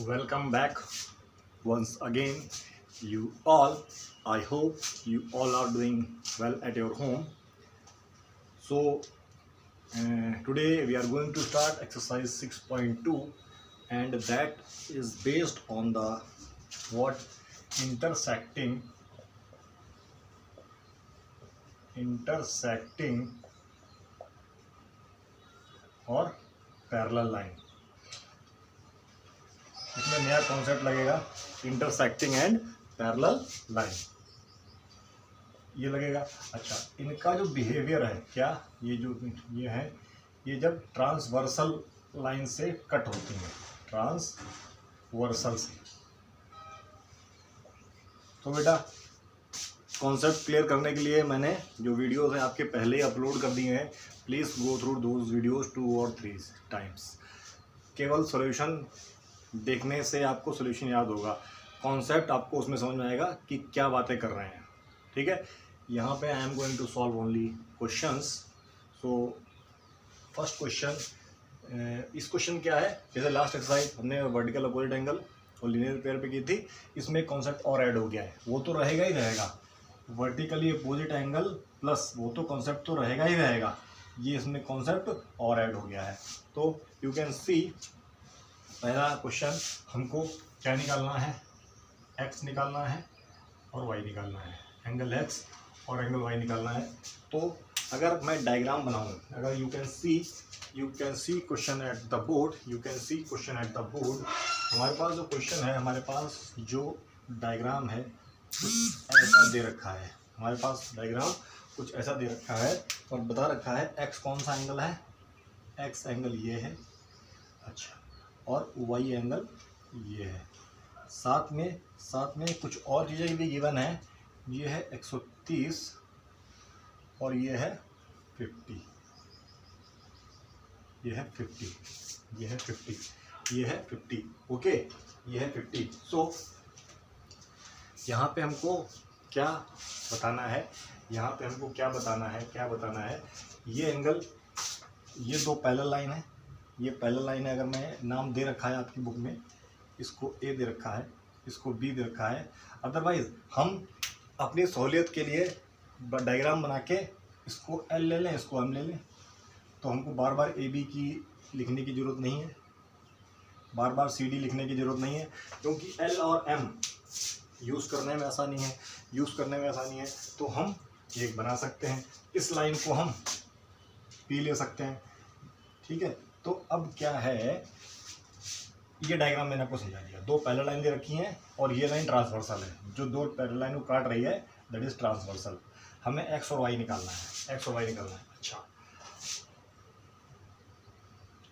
Welcome back once again, you all. I hope you all are doing well at your home. So, today we are going to start exercise 6.2, and that is based on the what intersecting और parallel line. इसमें नया concept लगेगा, intersecting and parallel line, ये लगेगा. अच्छा, इनका जो behaviour है क्या, ये है, ये जब ट्रांसवर्सल लाइन से कट होती है, ट्रांसवर्सल से. तो बेटा कॉन्सेप्ट क्लियर करने के लिए मैंने जो वीडियोस हैं आपके पहले ही अपलोड कर दिए हैं. Please go through those videos 2 और 3 टाइम्स. केवल सॉल्यूशन देखने से आपको सॉल्यूशन याद होगा, कॉन्सेप्ट आपको उसमें समझ में आएगा कि क्या बातें कर रहे हैं. ठीक है, यहाँ पे I am going to solve only questions. So first question, इस क्वेश्चन क्या है, जैसे लास्ट एक्सरसाइज हमने वर्टिकल अपोजिट एंगल और लीनियर पेयर पे की थी, इसमें कॉन्सेप्ट और ऐड हो गया है. वो तो रहेगा ही रहेगा, वर्टिकली अपोजिट एंगल प्लस वो तो कॉन्सेप्ट तो रहेगा ही रहेगा, ये इसमें कॉन्सेप्ट और ऐड हो गया है. तो यू कैन सी, पहला क्वेश्चन हमको क्या निकालना है, x निकालना है और y निकालना है, एंगल x और एंगल y निकालना है. तो अगर मैं डायग्राम बनाऊं, अगर you can see question at the board, हमारे पास जो क्वेश्चन है, हमारे पास जो डायग्राम है कुछ ऐसा दे रखा है, हमारे पास डायग्राम कुछ ऐसा दे रखा है और बता रखा है x कौन सा एंगल है, x एंगल ये है. अच्छा, और y एंगल ये है. साथ में कुछ और चीज़ें भी गिवन है, ये है 130 और ये है 50, ये है 50, ओके, ये है 50. सो यहाँ पे हमको क्या बताना है, ये एंगल, ये दो पैरेलल लाइन है, ये पैरेलल लाइन है. अगर मैं नाम दे रखा है आपकी बुक में, इसको ए दे रखा है, इसको बी दे रखा है. अदरवाइज हम अपनी सहूलियत के लिए डायग्राम बना के इसको एल ले लें, इसको एम ले लें, तो हमको बार बार ए बी की लिखने की ज़रूरत नहीं है, बार बार सी डी लिखने की ज़रूरत नहीं है, क्योंकि एल और एम यूज़ करने में आसानी है. तो हम एक बना सकते हैं, इस लाइन को हम पी ले सकते हैं. ठीक है, तो अब क्या है, ये डायग्राम मैंने आपको समझा दिया. दो पैरेलल लाइन दे रखी हैं और ये लाइन ट्रांसवर्सल है, जो दो पैरेलल लाइन को काट रही है, दैट इज ट्रांसवर्सल. हमें x और y निकालना है. अच्छा,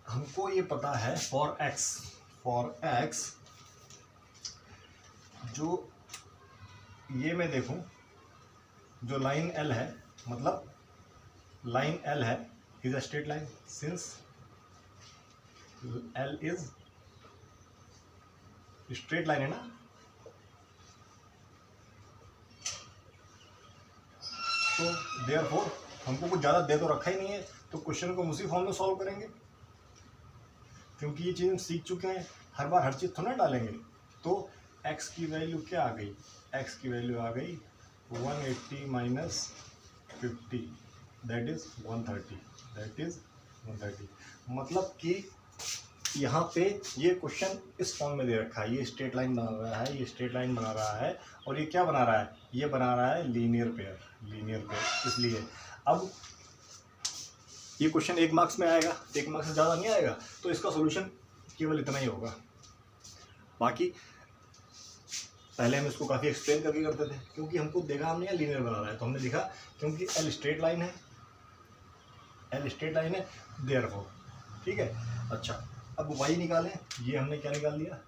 हमको ये पता है फॉर x जो ये मैं देखूं, जो लाइन L है, मतलब लाइन L है is a straight line, since L is straight line है ना. तो देयरफॉर हमको कुछ ज़्यादा दे तो रखा ही नहीं है, तो क्वेश्चन को उसी फॉर्म में सॉल्व करेंगे, क्योंकि ये चीज़ हम सीख चुके हैं, हर बार हर चीज़ थोड़ा डालेंगे. तो x की वैल्यू क्या आ गई, x की वैल्यू आ गई 180 माइनस 50, दैट इज़ 130. मतलब कि यहाँ पे ये क्वेश्चन इस फॉर्म में दे रखा है, ये स्ट्रेट लाइन बना रहा है, और ये क्या बना रहा है, ये बना रहा है लीनियर पेयर. इसलिए अब ये क्वेश्चन 1 मार्क्स में आएगा, 1 मार्क्स से ज़्यादा नहीं आएगा, तो इसका सॉल्यूशन केवल इतना ही होगा. बाकी पहले हम इसको काफ़ी एक्सप्लेन करके करते थे, क्योंकि हमको देखा हमने यहाँ लीनियर बना रहा है, तो हमने देखा क्योंकि L स्ट्रेट लाइन है, देयरफॉर. ठीक है. अच्छा, अब y निकालें, ये हमने क्या निकाल दिया,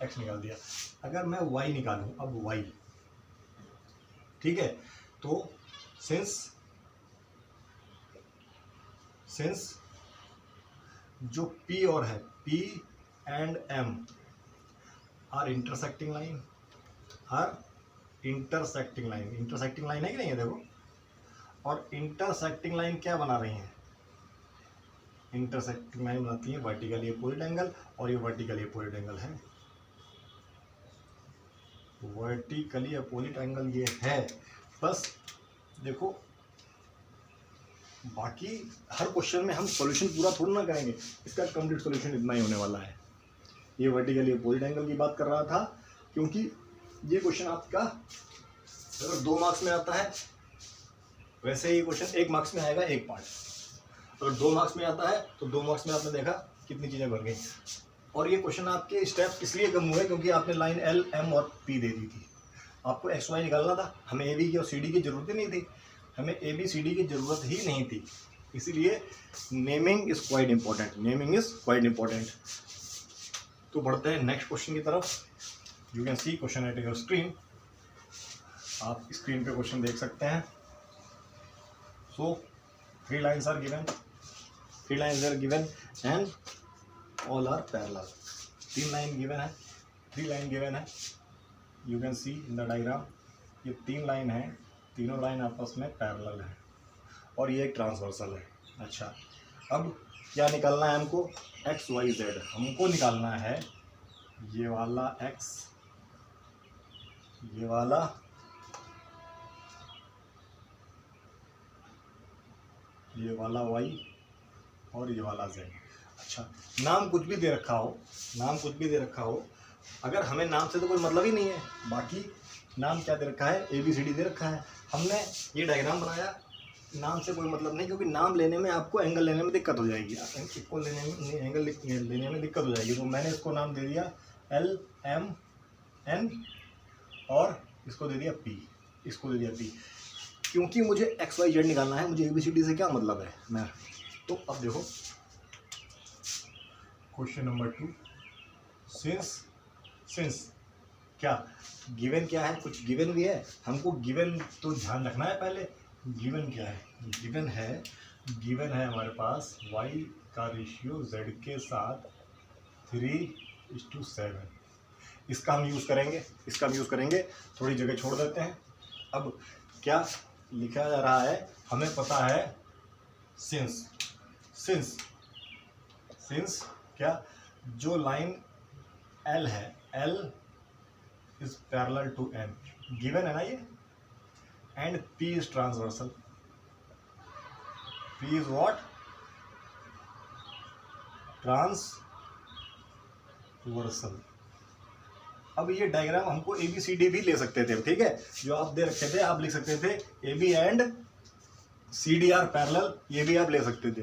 x निकाल दिया. अगर मैं y निकालूं, अब y, ठीक है, तो सिंस जो P और है, P and M are intersecting line, intersecting line है कि नहीं है, देखो. और इंटरसेक्टिंग लाइन क्या बना रही है, इंटरसेक्टिंग लाइन बनाती है वर्टिकली अपोजिट एंगल, और ये वर्टिकली अपोजिट एंगल है. वर्टिकली अपोजिट एंगल ये है। बस देखो, बाकी हर क्वेश्चन में हम सॉल्यूशन पूरा थोड़ा ना करेंगे, इसका कंप्लीट सॉल्यूशन इतना ही होने वाला है। ये वर्टिकली अपोजिट एंगल की बात कर रहा था, क्योंकि ये क्वेश्चन आपका अगर 2 मार्क्स में आता है, वैसे ये क्वेश्चन 1 मार्क्स में आएगा एक पार्ट। अगर 2 मार्क्स में आता है तो 2 मार्क्स में आपने देखा कितनी चीज़ें बन गई। और ये क्वेश्चन आपके स्टेप्स इसलिए कम हुए क्योंकि आपने लाइन एल, एम और पी दे दी थी। आपको एक्स वाई निकालना था, हमें ए बी की और सी डी की जरूरत ही नहीं थी, हमें ए बी सी डी की जरूरत ही नहीं थी। इसीलिए naming is quite important, naming is quite important. तो बढ़ते हैं नेक्स्ट क्वेश्चन की तरफ। You can see question at your screen. आप स्क्रीन पे क्वेश्चन देख सकते हैं। So 3 lines are given, 3 lines are given and all are parallel. 3 line given है, 3 लाइन गिवन है। You can see in the diagram, ये 3 लाइन है, तीनों लाइन आपस में पैरेलल है और ये एक ट्रांसवर्सल है। अच्छा, अब क्या निकालना है हमको? एक्स वाई जेड हमको निकालना है। ये वाला एक्स, ये वाला वाई और ये वाला जेड। अच्छा, नाम कुछ भी दे रखा हो, नाम कुछ भी दे रखा हो, अगर हमें नाम से तो कोई मतलब ही नहीं है। बाकी नाम क्या दे रखा है? ए बी सी डी दे रखा है। हमने ये डायग्राम बनाया, नाम से कोई मतलब नहीं, क्योंकि नाम लेने में आपको एंगल लेने में दिक्कत हो जाएगी, इसको लेने में एंगल लेने में दिक्कत हो जाएगी। तो मैंने इसको नाम दे दिया एल, एम, एन और इसको दे दिया पी, इसको दे दिया पी, क्योंकि मुझे एक्स वाई जेड निकालना है। मुझे ए बी सी डी से क्या मतलब है मैं। तो अब देखो क्वेश्चन नंबर 2, सिंस क्या गिवन क्या है? कुछ गिवन भी है, हमको गिवन तो ध्यान रखना है पहले। गिवन क्या है? गिवन है हमारे पास y का रेशियो z के साथ 3:7। इसका हम यूज़ करेंगे, थोड़ी जगह छोड़ देते हैं। अब क्या लिखा जा रहा है? हमें पता है सिंस क्या, जो लाइन L है, L is parallel to M, given है ना ये, and P is transversal. P is what? Transversal. अब ये डायग्राम हमको ए बी सी डी भी ले सकते थे, ठीक है, जो आप दे रखे थे, आप लिख सकते थे A B and C D are parallel, ये भी आप ले सकते थे,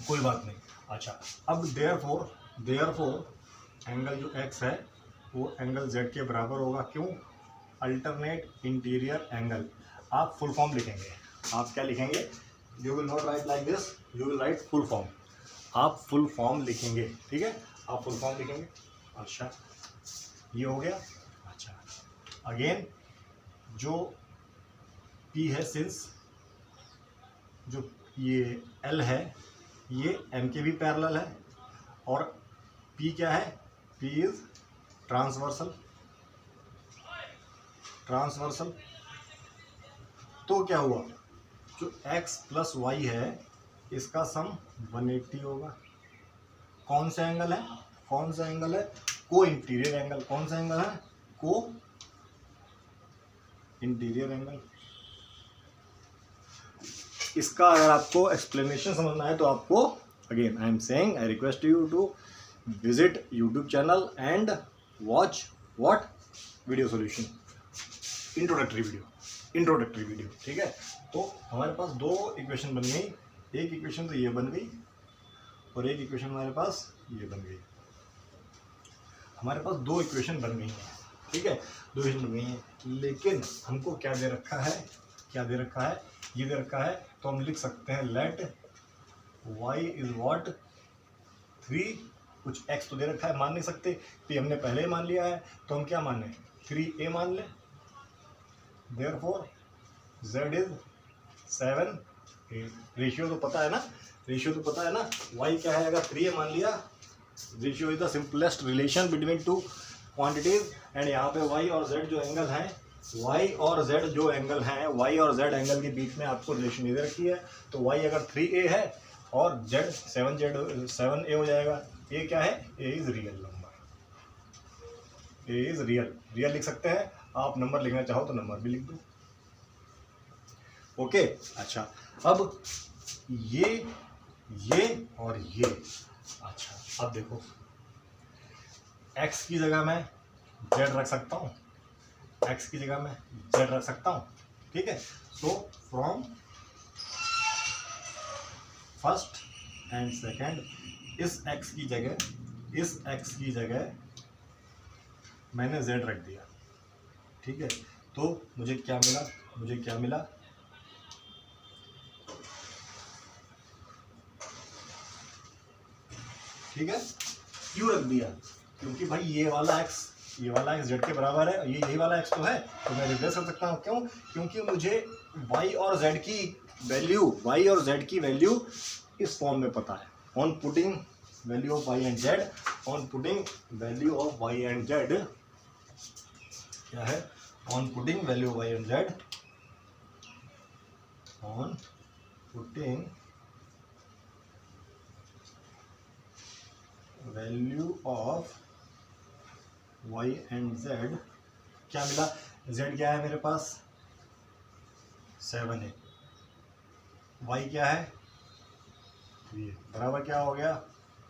कोई बात नहीं। अच्छा, अब देयरफॉर एंगल जो x है वो एंगल z के बराबर होगा। क्यों? Alternate interior angle. आप फुल फॉर्म लिखेंगे, आप क्या लिखेंगे? You will not right like this, you will write full form. आप फुल फॉर्म लिखेंगे, ठीक है, आप फुल फॉर्म लिखेंगे। अच्छा, ये हो गया। अच्छा, अगेन जो P है, सिंस जो ये L है, ये M के भी पैरेलल है, और P क्या है? P is transversal. तो क्या हुआ? जो x प्लस वाई है इसका सम 180 होगा। कौन सा एंगल है? को इंटीरियर एंगल। कौन सा एंगल है? को इंटीरियर एंगल। इसका अगर आपको एक्सप्लेनेशन समझना है तो आपको, again I am saying, I request you to visit YouTube channel and watch what? Video solution, introductory video, ठीक है। तो हमारे पास 2 इक्वेशन बन गई, एक इक्वेशन तो ये बन गई और एक इक्वेशन हमारे पास ये बन गई। हमारे पास 2 इक्वेशन बन गई हैं, ठीक है, 2 इक्वेशन बन गई हैं। लेकिन हमको क्या दे रखा है? ये दे रखा है, तो हम लिख सकते हैं लेट y इज व्हाट 3, कुछ x तो दे रखा है, मान नहीं सकते, तो हमने पहले ही मान लिया है, तो हम क्या मान लें? 3a मान लें। Therefore z is 7a। Ratio तो पता है ना, y क्या है? अगर 3a मान लिया, ratio is the simplest relation between 2 quantities, and यहाँ पे y और z जो एंगल हैं, y और z एंगल के बीच में आपको रिलेशन दे रखी है। तो y अगर 3a है और z 7a हो जाएगा। a क्या है? a is real number, A is real, real लिख सकते हैं आप, नंबर लिखना चाहो तो नंबर भी लिख दो। ओके अच्छा, अब ये और ये, अच्छा अब देखो x की जगह मैं z रख सकता हूँ, x की जगह मैं z रख सकता हूँ, ठीक है। So from first and second, इस x की जगह मैंने z रख दिया, ठीक है। तो मुझे क्या मिला, ठीक है। क्यों रख दिया, क्योंकि भाई ये वाला x z के बराबर है, ये यही वाला x तो है, तो मैं रिप्लेस कर सकता हूँ। क्यों, क्योंकि मुझे y और z की वैल्यू इस फॉर्म में पता है। On putting value of y and z, क्या है, on putting value of y and z, value of y and z, क्या मिला, z क्या है मेरे पास 7 है, y क्या है 3 है, बराबर क्या हो गया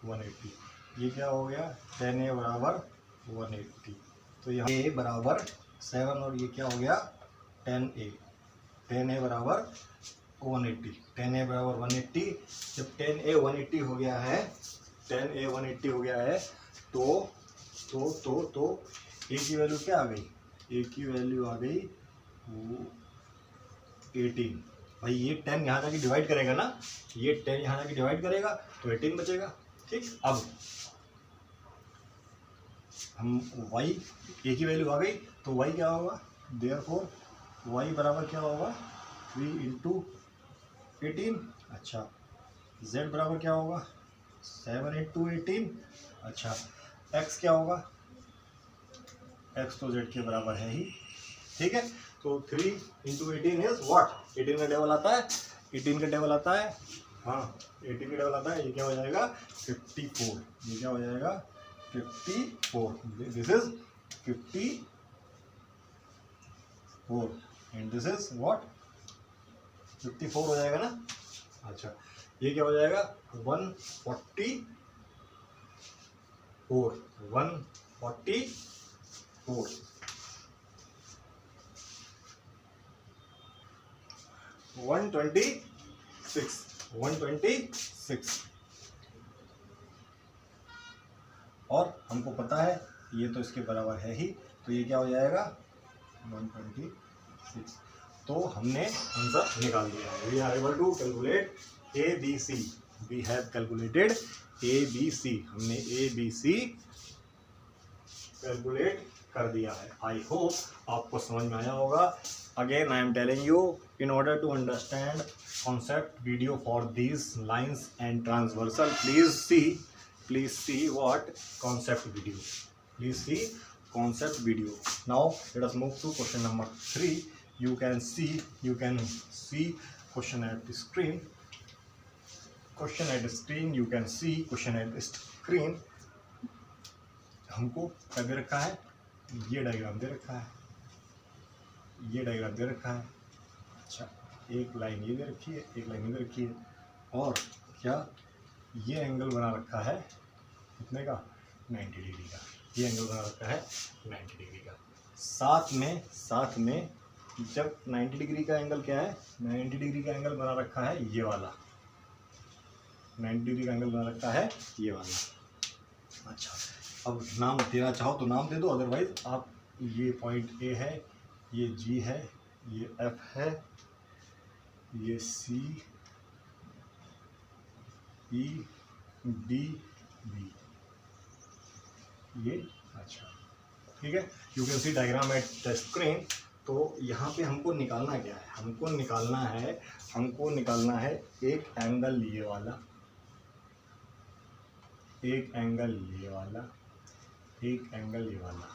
180, ये क्या हो गया 10a बराबर 180, तो यहाँ a बराबर 7 और ये क्या हो गया 10a बराबर 180, 10a बराबर 180। जब 10a 180 हो गया है, 10a 180 हो गया है, तो a की वैल्यू क्या आ गई, a की वैल्यू आ गई 18। भाई ये 10 यहाँ जाके डिवाइड करेगा ना, ये 10 यहाँ जाके डिवाइड करेगा तो 18 बचेगा, ठीक। अब हम y, a की वैल्यू आ गई तो y क्या होगा, देयरफॉर y बराबर क्या होगा 3 इंटू 18, अच्छा z बराबर क्या होगा 7 इंटू 18, अच्छा x क्या होगा, x तो z के बराबर है ही, ठीक है। तो 3 इंटू 18 इज व्हाट, 18 का टेबल आता है, 18 का टेबल आता है, हाँ 18 का टेबल आता है, ये क्या हो जाएगा 54, ये क्या हो जाएगा 54, this is 54 and this is what 54 हो जाएगा ना। अच्छा ये क्या हो जाएगा 144, 126 और हमको पता है ये तो इसके बराबर है ही, तो ये क्या हो जाएगा 126, तो हमने आंसर निकाल दिया। We are able to calculate ABC, we have calculated ABC, हमने ABC कैलकुलेट कर दिया है। आई होप आपको समझ में आया होगा। Again I am telling you, in order to understand concept video for these lines and transversal, please see what concept video, please see concept video. Now let us move to question number 3. You can see question at the screen, you can see question at the screen। हमको क्या दे रखा है, ये diagram दे रखा है, ये diagram दे रखा है, अच्छा एक लाइन ये दे रखी है, एक लाइन ये दे रखी है, और क्या ये एंगल बना रखा है कितने का 90 डिग्री का, ये एंगल बना रखा है 90 डिग्री का। साथ में जब 90 डिग्री का एंगल क्या है, 90 डिग्री का एंगल बना रखा है ये वाला, 90 डिग्री का एंगल बना रखा है ये वाला। अच्छा अब नाम देना चाहो तो नाम दे दो, अदरवाइज आप ये पॉइंट A है, ये G है, ये F है, ये C E D B, ये अच्छा ठीक है। You can C diagram at the screen. तो यहाँ पे हमको निकालना क्या है, हमको निकालना है एक एंगल ये वाला, एक एंगल ये वाला, एक एंगल ये वाला।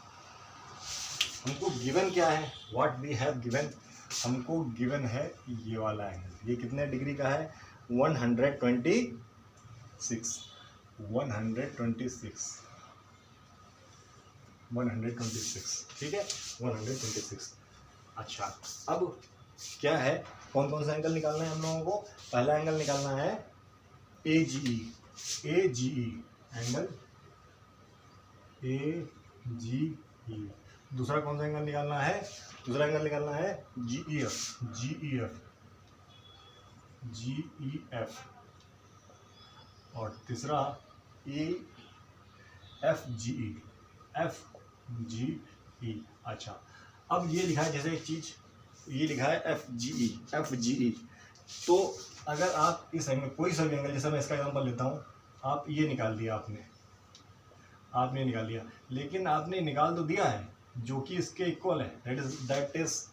हमको गिवन क्या है, व्हाट वी हैव गिवन, हमको गिवन है ये वाला एंगल, ये कितने डिग्री का है 126, 126, ठीक है 126। अच्छा, अब क्या है, कौन कौन सा एंगल निकालना है हम लोगों को? पहला एंगल निकालना है AGE, एंगल AGE। दूसरा कौन सा एंगल निकालना है? दूसरा एंगल निकालना है GEF। और तीसरा FGE। अच्छा, अब ये लिखा है, जैसे एक चीज ये लिखा है FGE। तो अगर आप इस एंगल, कोई सा भी एंगल, जैसे मैं इसका एग्जांपल लेता हूँ, आप ये निकाल दिया, आपने निकाल लिया, लेकिन आपने निकाल तो दिया है जो कि इसके इक्वल है, दैट इज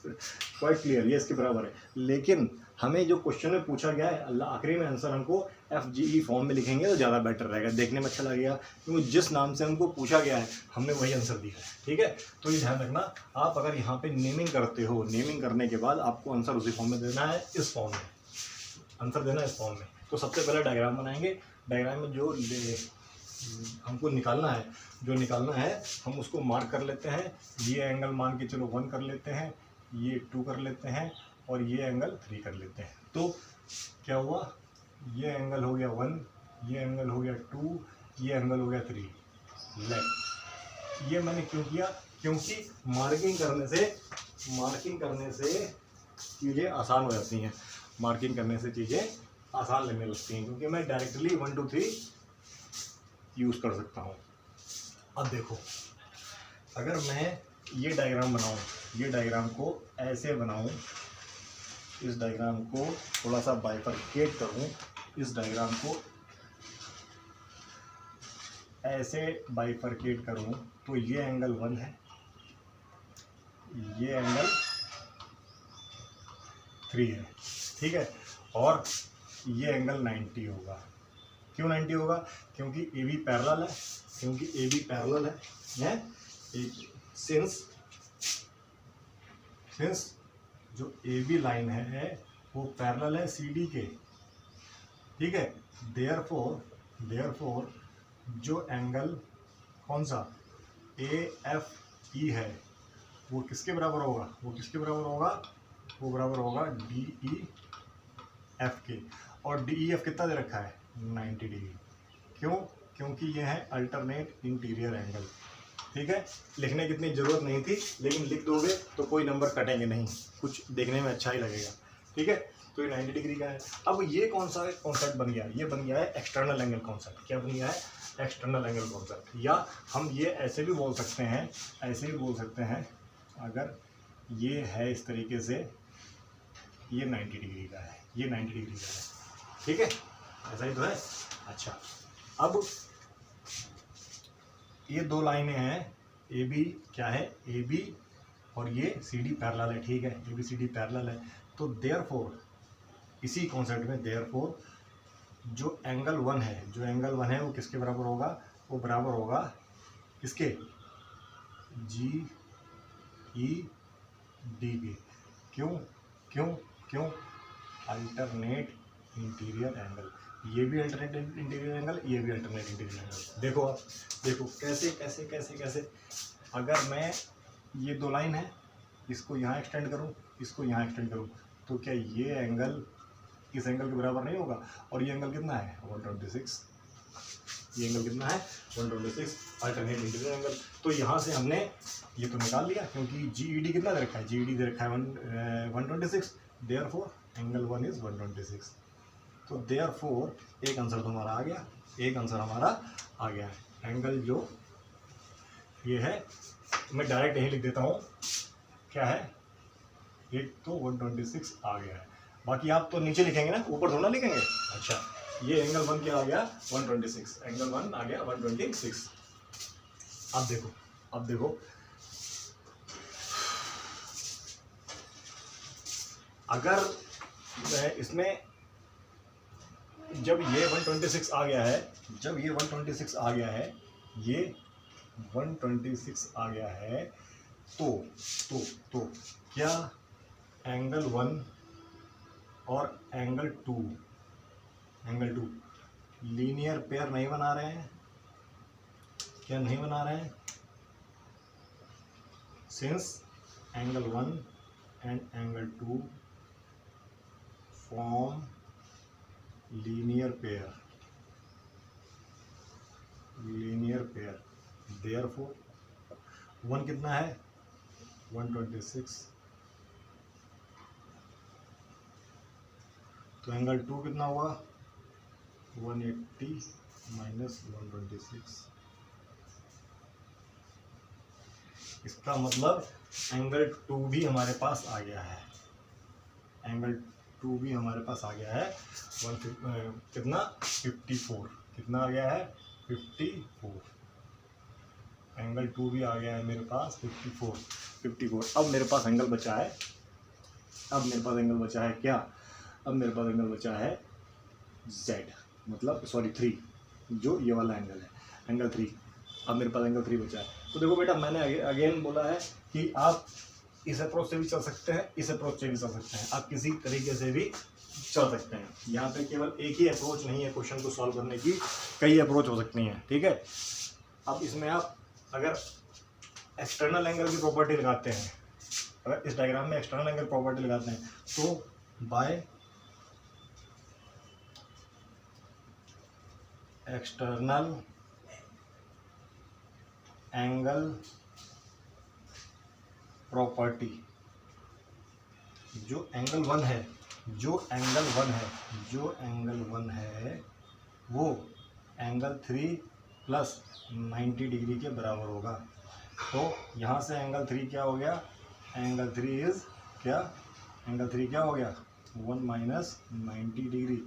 क्वाइट क्लियर, ये इसके बराबर है। लेकिन हमें जो क्वेश्चन में पूछा गया है, आखिरी में आंसर हमको FGE फॉर्म में लिखेंगे तो ज़्यादा बेटर रहेगा, देखने में अच्छा लगेगा, क्योंकि जिस नाम से हमको पूछा गया है हमने वही आंसर दिया है, ठीक है। तो ये ध्यान रखना, आप अगर यहाँ पे नेमिंग करते हो, नेमिंग करने के बाद आपको आंसर उसी फॉर्म में देना है, इस फॉर्म में आंसर देना है, इस फॉर्म में। तो सबसे पहले डायग्राम बनाएंगे, डायग्राम में जो हमको निकालना है हम उसको मार्क कर लेते हैं। ये एंगल मान के चलो 1 कर लेते हैं, ये 2 कर लेते हैं, और ये एंगल 3 कर लेते हैं। तो क्या हुआ, ये एंगल हो गया 1, ये एंगल हो गया 2, ये एंगल हो गया 3। ये मैंने क्यों किया? क्योंकि मार्किंग करने से चीज़ें आसान हो जाती हैं, मार्किंग करने से चीज़ें आसान लगने लगती हैं, क्योंकि मैं डायरेक्टली 1 2 3 यूज़ कर सकता हूँ। अब देखो, अगर मैं ये डायग्राम बनाऊँ, ये डायग्राम को ऐसे बनाऊँ, इस डायग्राम को थोड़ा सा बाइफरकेट करूँ, इस डायग्राम को ऐसे बाइफरकेट करूँ, तो ये एंगल 1 है, ये एंगल 3 है, ठीक है, और ये एंगल 90 होगा। क्यों 90 होगा? क्योंकि AB पैरेलल है, सिंस जो AB लाइन है वो पैरेलल है CD के, ठीक है। देयरफॉर जो एंगल कौन सा AFE है वो किसके बराबर होगा? वो बराबर होगा DEF के। और DEF कितना दे रखा है? 90 डिग्री। क्यों? क्योंकि ये है अल्टरनेट इंटीरियर एंगल, ठीक है। लिखने की इतनी ज़रूरत नहीं थी, लेकिन लिख दोगे तो कोई नंबर कटेंगे नहीं, कुछ देखने में अच्छा ही लगेगा, ठीक है। तो ये 90 डिग्री का है। अब ये कौन सा कॉन्सेप्ट बन गया? ये बन गया है एक्सटर्नल एंगल कॉन्सेप्ट। क्या बन गया है? External angle concept. या हम ये ऐसे भी बोल सकते हैं, अगर ये है इस तरीके से, ये 90 डिग्री का है, ये 90 डिग्री का है, ठीक है, ऐसा ही तो है। अच्छा, अब ये दो लाइनें हैं, AB क्या है? AB और ये CD पैरेलल है, ठीक है, AB CD पैरेलल है। तो देयरफॉर इसी कॉन्सेप्ट में देयरफॉर जो एंगल 1 है वो किसके बराबर होगा? वो बराबर होगा किसके? GED के। क्यों? Alternate interior angle. ये भी अल्टरनेट इंटीरियर एंगल, ये भी अल्टरनेट इंटीरियर एंगल। देखो आप, देखो कैसे। अगर मैं ये दो लाइन है, इसको यहाँ एक्सटेंड करूँ, इसको यहाँ एक्सटेंड करूँ, तो क्या ये एंगल इस एंगल के बराबर नहीं होगा? और ये एंगल कितना है? 126। ये एंगल कितना है? 126, अल्टरनेट इंटीरियर एंगल। तो यहाँ से हमने ये तो निकाल लिया, क्योंकि GED कितना दे रखा है? GED दे रखा है 126। Therefore angle 1 is 126। तो देयरफॉर एक आंसर तो हमारा आ गया, एंगल जो ये है, मैं डायरेक्ट यही लिख देता हूँ, क्या है? एक तो 126 आ गया है, बाकी आप तो नीचे लिखेंगे ना, ऊपर थोड़ा लिखेंगे। अच्छा, ये एंगल 1 क्या आ गया? 126, एंगल 1 आ गया 126। अब देखो अगर इसमें जब ये 126 आ गया है, ये 126 आ गया है, तो क्या एंगल 1 और एंगल 2 लीनियर पेयर नहीं बना रहे हैं? क्या नहीं बना रहे हैं? Since angle 1 and angle 2 form linear pair, therefore 1 कितना है? 126, तो एंगल 2 कितना हुआ? 180 माइनस 126। इसका मतलब एंगल 2 भी हमारे पास आ गया है, एंगल 2 भी हमारे पास आ गया है। कितना? 54। कितना आ गया है? 54। एंगल 2 भी आ गया है मेरे पास 54। अब मेरे पास एंगल बचा है, क्या? अब मेरे पास एंगल बचा है Z, मतलब सॉरी 3, जो ये वाला एंगल है, एंगल 3। अब मेरे पास एंगल 3 बचा है। तो देखो बेटा, मैंने अगेन बोला है कि आप इस अप्रोच से भी चल सकते हैं, इस अप्रोच से भी चल सकते हैं, आप किसी तरीके से भी चल सकते हैं। यहाँ पे केवल एक ही अप्रोच नहीं है क्वेश्चन को सॉल्व करने की, कई अप्रोच हो सकती हैं, ठीक है। अब इसमें आप अगर एक्सटर्नल एंगल की प्रॉपर्टी लगाते हैं, अगर इस डायग्राम में एक्सटर्नल एंगल प्रॉपर्टी लगाते हैं, तो बाय एक्सटर्नल एंगल प्रॉपर्टी, जो एंगल 1 है, वो एंगल 3 प्लस 90 डिग्री के बराबर होगा। तो यहाँ से एंगल 3 क्या हो गया? एंगल 3 इज क्या? एंगल 3 क्या हो गया? 1 माइनस 90 डिग्री,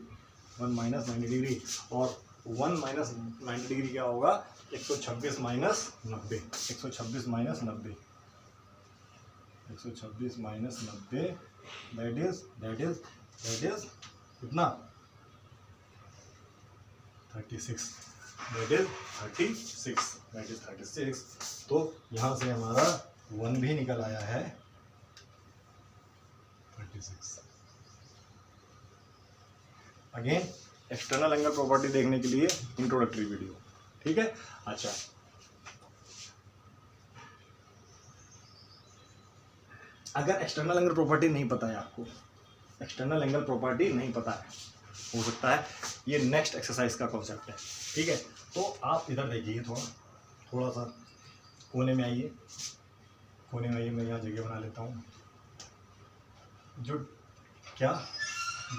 और 1 माइनस 90 डिग्री क्या होगा? 126 माइनस 90, 126 माइनस 90, दैट इज कितना? 36, दैट इज 36। तो यहाँ से हमारा 1 भी निकल आया है 36। अगेन एक्सटर्नल एंगल प्रॉपर्टी देखने के लिए इंट्रोडक्टरी वीडियो, ठीक है। अच्छा, अगर एक्सटर्नल एंगल प्रॉपर्टी नहीं पता है आपको, एक्सटर्नल एंगल प्रॉपर्टी नहीं पता है, हो सकता है ये नेक्स्ट एक्सरसाइज का कॉन्सेप्ट है, ठीक है। तो आप इधर देखिए, थोड़ा सा कोने में आइए, मैं यहाँ जगह बना लेता हूँ।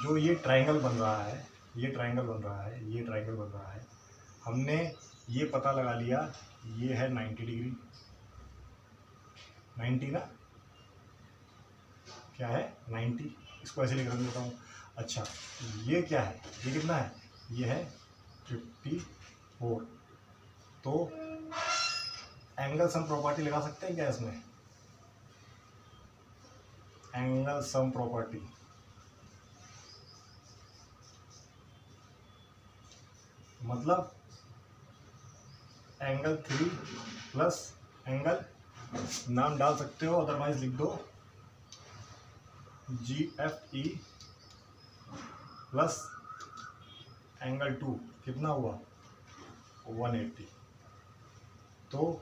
जो ये ट्रायंगल बन रहा है, हमने ये पता लगा लिया, ये है 90 डिग्री, 90 ना, क्या है? 90। इसको ऐसे लिख देता हूँ। अच्छा, ये क्या है? ये कितना है? ये है 54। तो एंगल सम प्रॉपर्टी लगा सकते हैं क्या इसमें? एंगल सम प्रॉपर्टी, मतलब एंगल 3 प्लस एंगल, नाम डाल सकते हो, अदरवाइज लिख दो GFE प्लस एंगल 2 कितना हुआ? 180। तो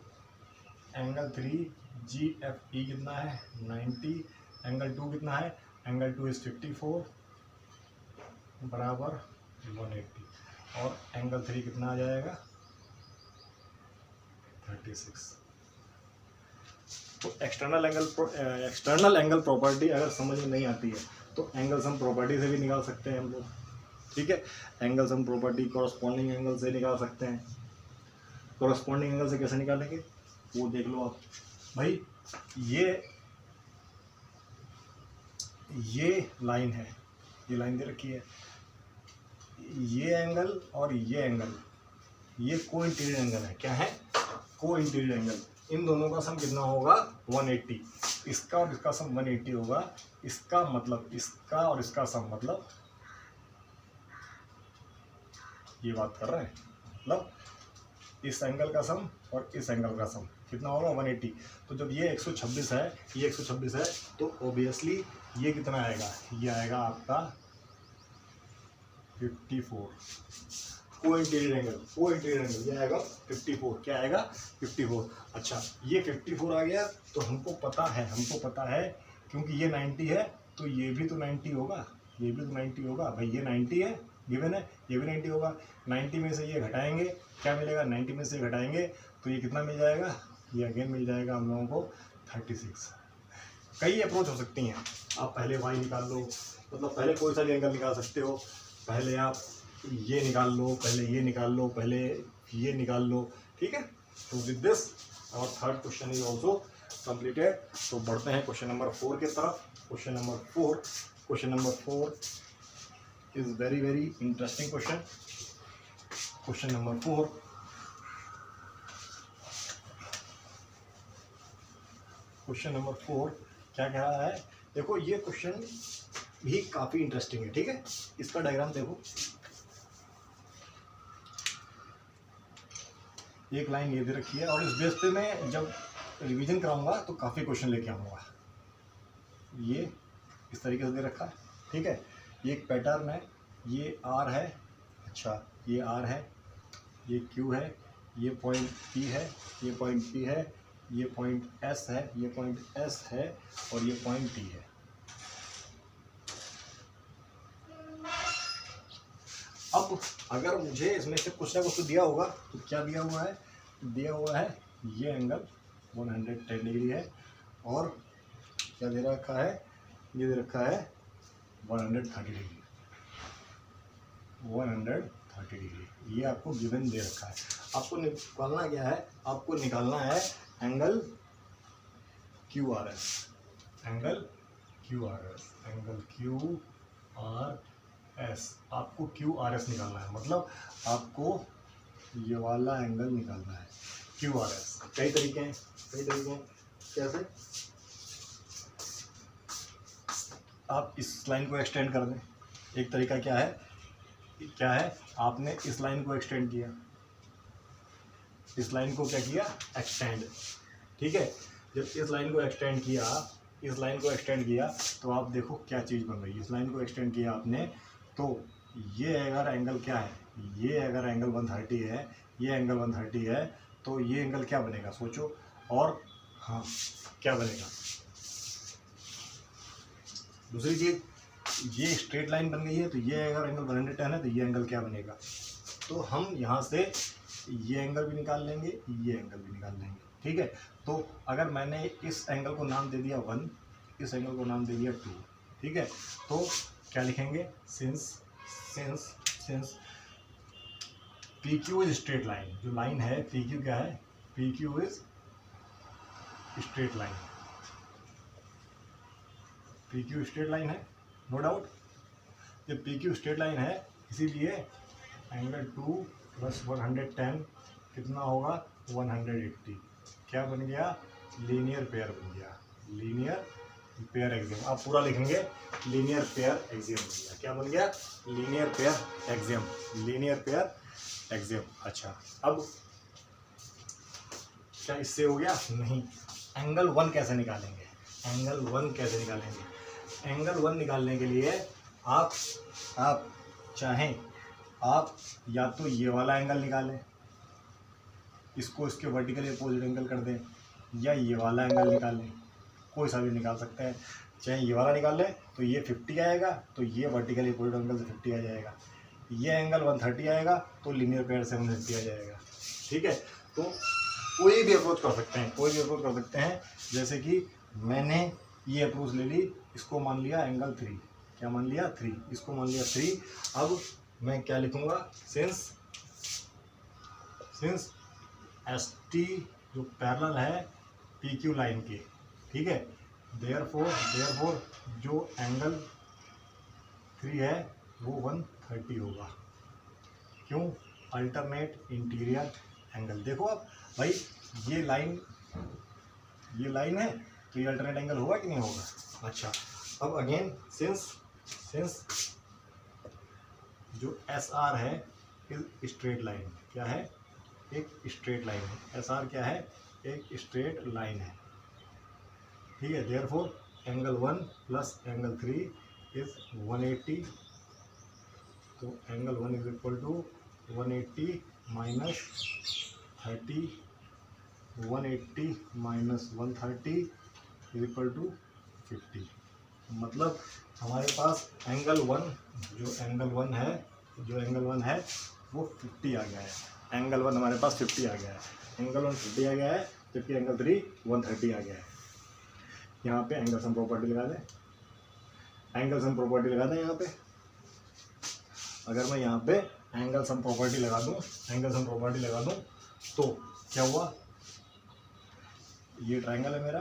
एंगल 3 GFE कितना है? 90। एंगल 2 कितना है? एंगल 2 इज 54 बराबर 180, और एंगल 3 कितना आ जाएगा? 36। तो एक्सटर्नल एंगल प्रॉपर्टी अगर समझ में नहीं आती है तो एंगल सम प्रॉपर्टी से भी निकाल सकते हैं हम लोग, ठीक है। Angle sum property corresponding angle से निकाल सकते हैं। कॉरस्पॉन्डिंग एंगल से कैसे निकालेंगे वो देख लो आप भाई। ये लाइन है, ये लाइन दे रखी है, ये एंगल और ये एंगल, ये कोइंसिडेंट एंगल है। क्या है? Coincident angle. इन दोनों का सम कितना होगा? 180। इसका और इसका सम 180 होगा। इसका मतलब इसका और इसका सम, मतलब ये बात कर रहे हैं, मतलब इस एंगल का सम और इस एंगल का सम कितना होगा? 180। तो जब ये 126 है, ये 126 है, तो ऑब्वियसली ये कितना आएगा? ये आएगा आपका 54। को इंटीरियर एंगल ये आएगा 54। क्या आएगा? 54। अच्छा, ये 54 आ गया तो हमको पता है क्योंकि ये 90 है तो ये भी तो 90 होगा, ये भी तो 90 होगा भाई। ये 90 है, गिवन है, ये भी 90 होगा। 90 में से ये घटाएंगे, क्या मिलेगा? 90 में से घटाएंगे तो ये कितना मिल जाएगा? ये अगेन मिल जाएगा हम लोगों को 36। कई अप्रोच हो सकती हैं। आप पहले y निकाल लो, मतलब पहले कोई सा भी एंगल निकाल सकते हो। पहले आप ये निकाल लो, पहले ये निकाल लो, पहले ये निकाल लो, ठीक है। तो विद दिस और third question is also completed. तो बढ़ते हैं क्वेश्चन नंबर 4 की तरफ। Question number 4 is very very interesting question. Question number 4, क्या कह रहा है? देखो ये क्वेश्चन भी काफ़ी इंटरेस्टिंग है, ठीक है। इसका डायग्राम देखो, एक लाइन ये दे रखी है और इस बेस पे मैं जब रिवीजन कराऊंगा तो काफ़ी क्वेश्चन लेके आऊँगा। ये इस तरीके से दे रखा है, ठीक है। ये एक पैटर्न है, ये आर है, अच्छा ये आर है, ये क्यू है, ये पॉइंट पी है, ये पॉइंट पी है, ये पॉइंट एस है, ये पॉइंट एस है और ये पॉइंट टी है। अब अगर मुझे इसमें से कुछ ना कुछ तो दिया होगा, तो क्या दिया हुआ है? दिया हुआ है ये एंगल 110 डिग्री है और क्या दे रखा है? ये दे रखा है 130 डिग्री, 130 डिग्री। ये आपको गिवन दे रखा है। आपको निकालना क्या है? आपको निकालना है angle Q R S, angle Q R S. आपको क्यू आर एस निकालना है, मतलब आपको ये वाला एंगल निकालना है क्यू आर एस। कई तरीके हैं। कैसे? आप इस लाइन को एक्सटेंड कर दें। एक तरीका क्या है? आपने इस लाइन को एक्सटेंड किया, इस लाइन को क्या किया? एक्सटेंड, ठीक है। जब इस लाइन को एक्सटेंड किया तो आप देखो क्या चीज़ बन रही है। इस लाइन को एक्सटेंड किया आपने तो ये अगर एंगल क्या है? ये अगर एंगल 130 है, ये एंगल 130 है तो ये एंगल क्या बनेगा? सोचो। और हाँ, क्या बनेगा? दूसरी चीज़, ये स्ट्रेट लाइन बन गई है तो ये अगर एंगल 110 है तो ये एंगल क्या बनेगा? तो हम यहाँ से ये एंगल भी निकाल लेंगे, ये एंगल भी निकाल लेंगे, ठीक है। तो अगर मैंने इस एंगल को नाम दे दिया 1, इस एंगल को नाम दे दिया 2, ठीक है। तो क्या लिखेंगे? Since P Q is straight line, जो लाइन है पी क्यू क्या है? P Q is straight line, P Q straight line है, नो डाउट। जब पी क्यू स्ट्रेट लाइन है इसीलिए एंगल 2 प्लस 110 कितना होगा? 180। क्या बन गया? लीनियर पेयर बन गया, लीनियर पेयर एक्सियम। आप पूरा लिखेंगे लीनियर पेयर एक्सियम बन गया। क्या बन गया? Linear pair axiom. अच्छा, अब क्या इससे हो गया? नहीं। एंगल 1 कैसे निकालेंगे? एंगल 1 निकालने के लिए आप चाहें आप या तो ये वाला एंगल निकालें, इसको इसके वर्टिकली अपोजिट एंगल कर दें, या ये वाला एंगल निकालें, कोई सा भी निकाल सकते हैं। चाहे ये वाला निकाल लें तो ये 50 आएगा तो ये वर्टिकली अपोजिट एंगल से 50 आ जाएगा, ये एंगल 130 आएगा तो लीनियर पेयर से 150 आ जाएगा, ठीक है। तो कोई भी अप्रोच कर सकते हैं, जैसे कि मैंने ये अप्रोच ले ली, इसको मान लिया एंगल 3, क्या मान लिया? 3, इसको मान लिया 3। अब मैं क्या लिखूंगा? सिंस एस टी जो पैरेलल है पी क्यू लाइन के, ठीक है, देयरफॉर जो एंगल 3 है वो 130 होगा। क्यों? Alternate interior angle. देखो अब भाई ये लाइन है तो ये अल्टरनेट एंगल होगा कि नहीं होगा? अच्छा, अब अगेन सिंस जो एस आर है स्ट्रेट लाइन, क्या है? एक स्ट्रेट लाइन है। एस आर क्या है? एक स्ट्रेट लाइन है, ठीक है। Therefore angle 1 plus angle 3 is 180। तो angle 1 is equal to 180 minus 30, 180 minus 130 is equal to 50। मतलब हमारे पास एंगल 1 जो एंगल 1 है वो 50 आ गया है। एंगल 1 हमारे पास 50 आ गया है, एंगल 1 50 आ गया है, जबकि एंगल 3 130 आ गया है। यहाँ पे एंगल सम प्रॉपर्टी लगा दें, एंगल सम प्रॉपर्टी लगा दें। यहाँ पे अगर मैं यहाँ पे एंगल सम प्रॉपर्टी लगा दूँ तो क्या हुआ, ये ट्रायंगल है मेरा,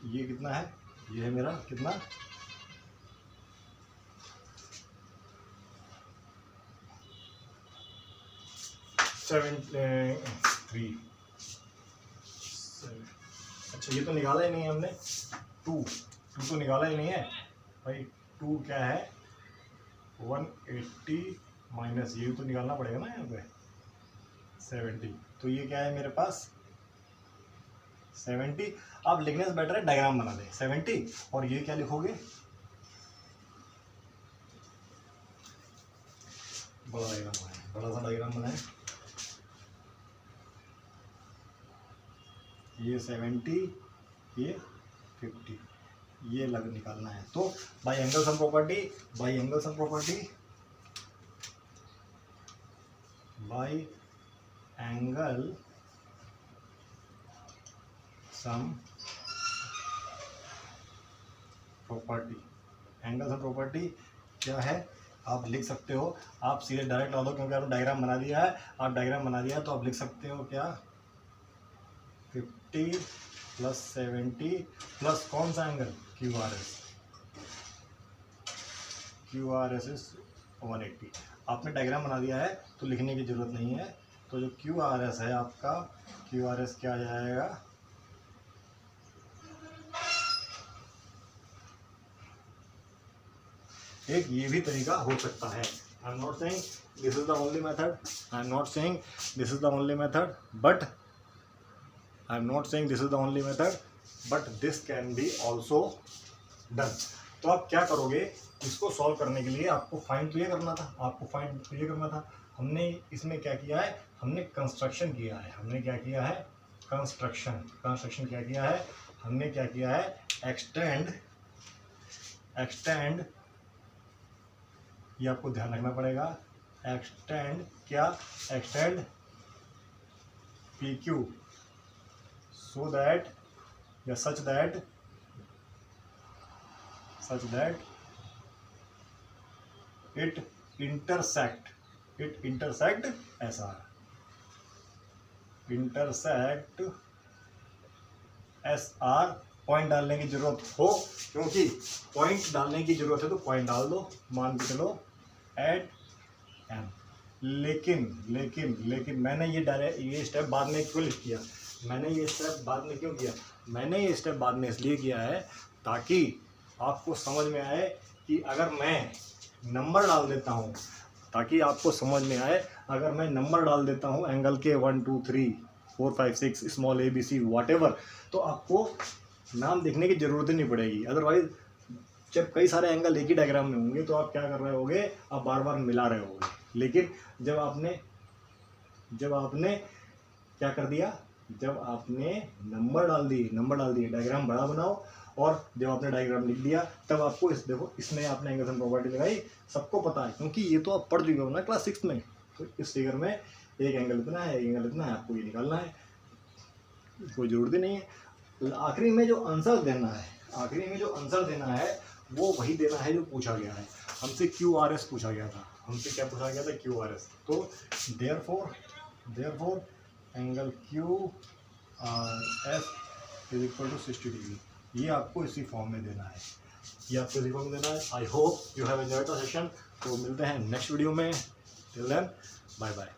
ये कितना है, ये है मेरा कितना 73। अच्छा ये तो निकाला ही नहीं है हमने, टू तो निकाला ही नहीं है भाई। 2 क्या है 180 माइनस ये तो निकालना पड़ेगा ना यहाँ पे 70। तो ये क्या है मेरे पास 70। आप लिखने से बेटर है डायग्राम बना दें 70, और ये क्या लिखोगे, बड़ा डायग्राम बनाए, बड़ा सा डायग्राम बनाए। ये 70, ये 50, ये लग निकालना है। तो bye angle sum property, bye angle sum property angle sum property क्या है आप लिख सकते हो, आप सीधे डायरेक्ट ला दो, क्योंकि आपने डायग्राम बना दिया है। आप डायग्राम बना दिया है तो आप लिख सकते हो क्या 50 प्लस 70 प्लस कौन सा एंगल QRS इज 180। आपने डायग्राम बना दिया है तो लिखने की जरूरत नहीं है। तो जो QRS है आपका, QRS क्या आ जाएगा, एक ये भी तरीका हो सकता है। I am not saying this is the only method, but this can be also done. तो आप क्या करोगे, इसको सॉल्व करने के लिए आपको फाइंड तो ये करना था, हमने इसमें क्या किया है, हमने कंस्ट्रक्शन किया है। हमने क्या किया है, कंस्ट्रक्शन क्या किया है, हमने क्या किया है, एक्सटेंड, ये आपको ध्यान रखना पड़ेगा। एक्सटेंड PQ सो दैट या such that it intersect SR। Point डालने की जरूरत हो, क्योंकि पॉइंट डालने की जरूरत है तो पॉइंट डाल दो, मान के चलो एट M। लेकिन मैंने ये स्टेप बाद में क्यों किया, मैंने ये स्टेप बाद में इसलिए किया है ताकि आपको समझ में आए कि अगर मैं नंबर डाल देता हूँ, एंगल के 1 2 3 4 5 6 स्मॉल ABC व्हाटएवर, तो आपको नाम देखने की जरूरत ही नहीं पड़ेगी। अदरवाइज जब कई सारे एंगल एक ही डायग्राम में होंगे तो आप क्या कर रहे होगे, आप बार बार मिला रहे होगे। लेकिन जब आपने क्या कर दिया, जब आपने नंबर डाल दिए, डायग्राम बड़ा बनाओ, और जब आपने डायग्राम लिख दिया तब आपको देखो इसमें आपने एंगल सम प्रॉपर्टी लगाई, सबको पता है क्योंकि ये तो आप पढ़ चुके हो ना क्लास 6 में। तो इस फिगर में एक एंगल इतना है, आपको ये निकालना है, कोई जरूरत ही नहीं है। आखिरी में जो आंसर देना है वो वही देना है जो पूछा गया है। हमसे QRS पूछा गया था, QRS। तो therefore angle QRS is equal to 60 degree. ये आपको इसी फॉर्म में देना है, I hope you have enjoyed the session. तो मिलते हैं नेक्स्ट वीडियो में, टिल देन बाय बाय।